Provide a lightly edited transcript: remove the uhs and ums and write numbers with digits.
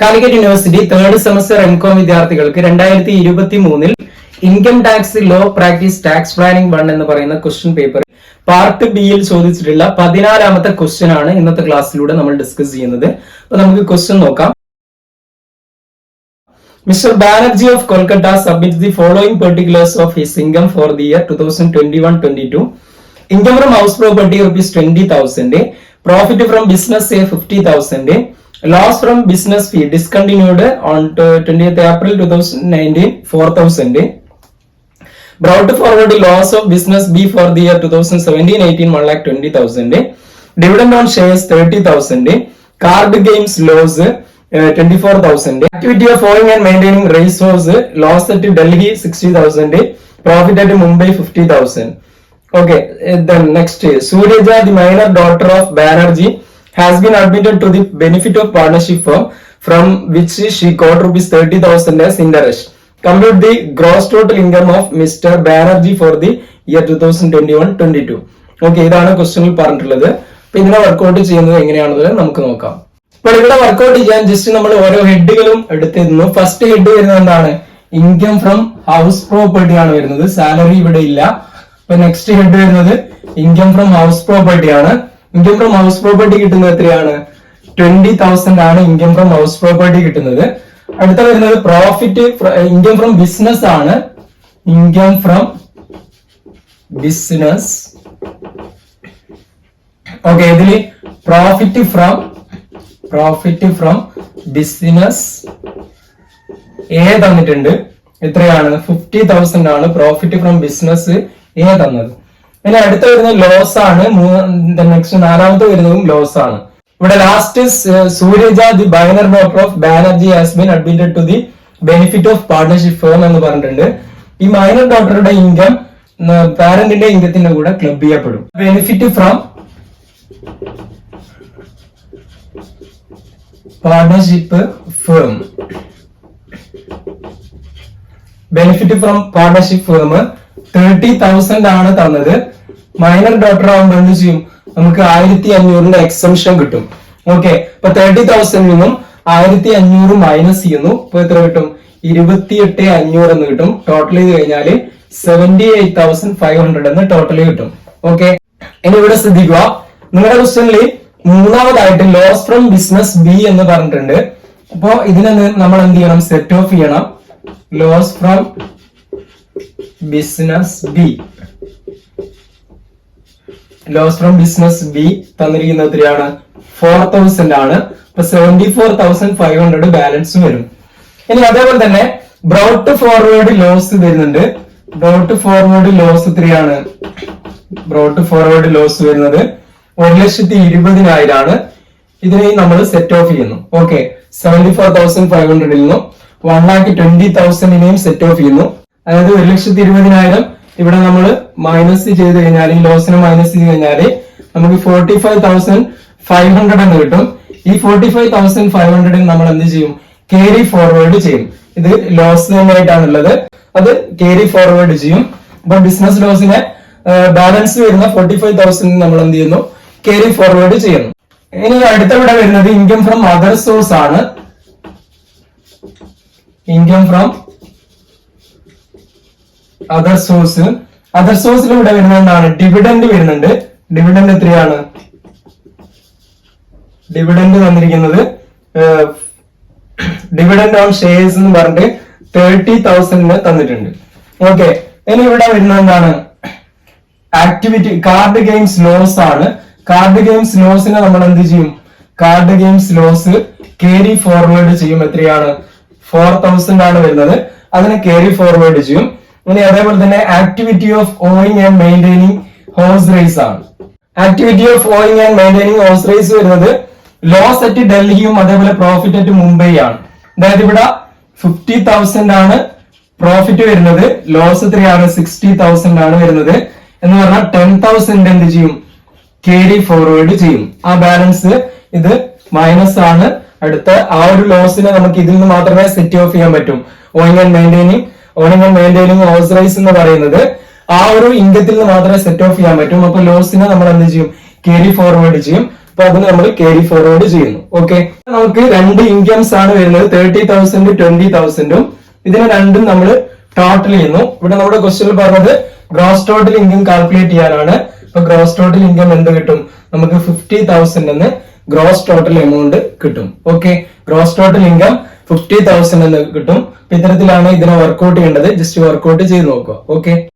Calicut university third semester M Com വിദ്യാർത്ഥികൾക്ക് 2023 income tax law practice tax planning 1 എന്ന് പറയുന്ന question paper part ബിയിൽ ചോദിച്ചിട്ടുള്ള 14ാമത്തെ ക്വസ്റ്റ്യൻ ആണ് ഇന്നത്തെ ക്ലാസ്സിലൂടെ നമ്മൾ ഡിസ്കസ് ചെയ്യുന്നത്. അപ്പൊ നമുക്ക് ക്വസ്റ്റ്യൻ നോക്കാം. Mr. Banerjee of Kolkata submits the following particulars of his income for the year 2021-22. Income from house property rupees 20,000, profit from business say 50,000, loss from business fee discontinued on 20th April 2019 4,000, brought forward loss of business B for the year 2017-18 1,20,000, dividend on shares 30,000, card games loss 24,000, activity of owning and maintaining racehorse loss at Delhi 60,000, profit at Mumbai 50,000. Okay, then next Suryaja, the minor daughter of Banerjee, has been admitted to the benefit of partnership firm from which she got rupees 30,000 as interest. Compute the gross total income of Mr. Banerjee for the year 2021-22. Okay, ഇതാണ് ക്വസ്റ്റ്യനിൽ പറഞ്ഞിട്ടുള്ളത്. അപ്പൊ ഇതിനെ workout ചെയ്യുന്നത് എങ്ങനെയാണെന്ന് നമുക്ക് നോക്കാം. അപ്പോൾ ഇവിടെ വർക്ക്ഔട്ട് ചെയ്യാൻ ജസ്റ്റ് നമ്മൾ ഓരോ ഹെഡുകളും എടുത്തിരുന്നു. ഫസ്റ്റ് ഹെഡ് വരുന്നത് എന്താണ്? ഇൻകം ഫ്രം ഹൗസ് പ്രോപ്പർട്ടി ആണ് വരുന്നത്. സാലറി ഇവിടെ ഇല്ല. അപ്പൊ നെക്സ്റ്റ് ഹെഡ് വരുന്നത് ഇൻകം ഫ്രം ഹൗസ് പ്രോപ്പർട്ടി ആണ്. ഇൻകം ഫ്രം ഹൗസ് പ്രോപ്പർട്ടി കിട്ടുന്നത് എത്രയാണ്? 20,000 ആണ് ഇൻകം ഫ്രം ഹൗസ് പ്രോപ്പർട്ടി കിട്ടുന്നത്. അടുത്ത വരുന്നത് പ്രോഫിറ്റ് ഇൻകം ഫ്രം ബിസിനസ് ആണ്. Income from business. ഓക്കെ, ഇതില് പ്രോഫിറ്റ് ഫ്രം ബിസിനസ് എ തന്നിട്ടുണ്ട്. എത്രയാണ്? 50,000 ആണ് പ്രോഫിറ്റ് ഫ്രം ബിസിനസ് എ തന്നത്. ഇനി അടുത്ത വരുന്നത് ലോസ് ആണ്. നെക്സ്റ്റ് 4ാമത്തെ വരുന്നതും ലോസ് ആണ്. ഇവിടെ last Suryaja the minor daughter of Banerjee has been admitted to the benefit of partnership firm എന്ന് പറഞ്ഞിട്ടുണ്ട്. ഈ മൈനർ ഡോട്ടറുടെ ഇൻകം പാരന്റിന്റെ ഇൻകത്തിന്റെ കൂടെ ക്ലബ് ചെയ്യപ്പെടും. Benefit from partnership firm. Benefit from partnership firm 30,000 ആണ് തന്നത്. മൈനർ ഡോട്ടർ ആകുമ്പോൾ എന്ത് ചെയ്യും? നമുക്ക് 1,500 എക്സംഷൻ കിട്ടും. ഓക്കെ, അപ്പൊ 30,000 നിന്നും 1,500 മൈനസ് ചെയ്യുന്നു. ഇപ്പൊ എത്ര കിട്ടും? 28,500 എന്ന് കിട്ടും. ടോട്ടൽ ചെയ്ത് കഴിഞ്ഞാല് 78,500 എന്ന് ടോട്ടൽ കിട്ടും. ഓക്കെ, ഇനി ഇവിടെ ശ്രദ്ധിക്കുക, നിങ്ങളുടെ ക്വസ്റ്റ്യനിൽ 3ാമതായിട്ട് ലോസ് ഫ്രം ബിസിനസ് ബി എന്ന് പറഞ്ഞിട്ടുണ്ട്. അപ്പോ ഇതിനെ നമ്മൾ എന്ത് ചെയ്യണം? സെറ്റ് ഓഫ് ചെയ്യണം. Loss from business B. Loss from business B തന്നിരിക്കുന്നത് എത്രയാണ്? 4,000 ആണ്. അപ്പൊ 74,500 ബാലൻസ് വരും. ഇനി അതേപോലെ തന്നെ ബ്രോട്ട് ഫോർവേഡ് ലോസ് വരുന്നുണ്ട്. ബ്രോട്ട് ഫോർവേഡ് ലോസ് എത്രയാണ്? ബ്രോട്ട് ഫോർവേഡ് ലോസ് വരുന്നത് 1,20,000 ആണ്. ഇതിനെ നമ്മൾ സെറ്റ് ഓഫ് ചെയ്യുന്നു. ഓക്കെ, 74,500 നിന്നും 1,20,000 സെറ്റ് ഓഫ് ചെയ്യുന്നു. അതായത് 1,20,000 ഇവിടെ നമ്മൾ മൈനസ് ചെയ്ത് കഴിഞ്ഞാൽ, ഈ ലോസിനെ മൈനസ് ചെയ്ത് കഴിഞ്ഞാല് നമുക്ക് 45,500 എന്ന് കിട്ടും. ഈ 45,500 നമ്മൾ എന്ത് ചെയ്യും? ക്യാരി ഫോർവേഡ് ചെയ്യും. ഇത് ലോസ് തന്നെയായിട്ടാണുള്ളത്, അത് ക്യാരി ഫോർവേഡ് ചെയ്യും. അപ്പൊ ബിസിനസ് ലോസിനെ ബാലൻസ് വരുന്ന 45,000 നമ്മൾ എന്ത് ചെയ്യുന്നു? ക്യാരി ഫോർവേഡ് ചെയ്യുന്നു. ഇനി അടുത്ത ഇവിടെ വരുന്നത് ഇൻകം ഫ്രം അതർ സോഴ്സ് ആണ്. Income from other source. Other സോഴ്സിൽ ഇവിടെ വരുന്നത് എന്താണ്? ഡിവിഡൻഡ് വരുന്നുണ്ട്. ഡിവിഡൻഡ് എത്രയാണ്? ഡിവിഡൻഡ് തന്നിരിക്കുന്നത് ഡിവിഡൻഡ് ഓൺ ഷെയർസ് എന്ന് പറഞ്ഞിട്ട് 30,000 തന്നിട്ടുണ്ട്. ഓക്കെ, ഇനി ഇവിടെ വരുന്നത് എന്താണ്? ആക്ടിവിറ്റി കാർഡ് ഗെയിംസ് ലോസ് ആണ്. കാർഡ് ഗെയിംസ് ലോസിനെ നമ്മൾ എന്ത് ചെയ്യും? Card games loss carry forward ചെയ്യും. എത്രയാണ്? 4,000 ആണ് വരുന്നത്. അതിനെ ക്യാരി ഫോർവേഡ് ചെയ്യും. ഇനി അതേപോലെ തന്നെ activity of owning and maintaining horse race ആണ്. Activity of owning and maintaining horse race വരുന്നത് ലോസ് അറ്റ് ഡൽഹിയും അതേപോലെ പ്രോഫിറ്റ് അറ്റ് മുംബൈ ആണ്. അതായത് ഇവിടെ 50,000 ആണ് പ്രോഫിറ്റ് വരുന്നത്. ലോസ് എത്രയാണ്? 60,000 ആണ് വരുന്നത്. എന്ന് പറഞ്ഞാൽ 10,000 എന്ത് ചെയ്യും? ക്യാരി ഫോർവേഡ് ചെയ്യും. ആ ബാലൻസ് ഇത് മൈനസ് ആണ്. അടുത്ത ആ ഒരു ലോസിനെ നമുക്ക് ഇതിൽ നിന്ന് മാത്രമേ സെറ്റ് ഓഫ് ചെയ്യാൻ പറ്റും. Owning and maintaining horse race എന്ന് പറയുന്നത് ആ ഒരു ഇൻകത്തിൽ നിന്ന് മാത്രമേ സെറ്റ് ഓഫ് ചെയ്യാൻ പറ്റും. അപ്പൊ ലോസിനെ നമ്മൾ എന്ത് ചെയ്യും? ക്യാരി ഫോർവേഡ് ചെയ്യും. അപ്പൊ അത് നമ്മൾ ക്യാരി ഫോർവേഡ് ചെയ്യുന്നു. ഓക്കെ, നമുക്ക് രണ്ട് ഇൻകംസ് ആണ് വരുന്നത്, 30,000 20,000. ഇതിനെ രണ്ടും നമ്മൾ ടോട്ടൽ ചെയ്യുന്നു. ഇവിടെ നമ്മുടെ ക്വസ്റ്റ്യനിൽ പറഞ്ഞത് ഗ്രോസ് ടോട്ടൽ ഇൻകം കാൽക്കുലേറ്റ് ചെയ്യാനാണ്. അപ്പൊ ഗ്രോസ് ടോട്ടൽ ഇൻകം എന്ത് കിട്ടും നമുക്ക്? 50,000 എന്ന് ഗ്രോസ് ടോട്ടൽ എമൗണ്ട് കിട്ടും. ഓക്കെ, ഗ്രോസ് ടോട്ടൽ ഇൻകം 50,000 എന്ന് കിട്ടും. ഇത്തരത്തിലാണ് ഇതിനെ വർക്ക്ഔട്ട് ചെയ്യേണ്ടത്. ജസ്റ്റ് വർക്ക്ഔട്ട് ചെയ്ത് നോക്കുക. ഓക്കെ.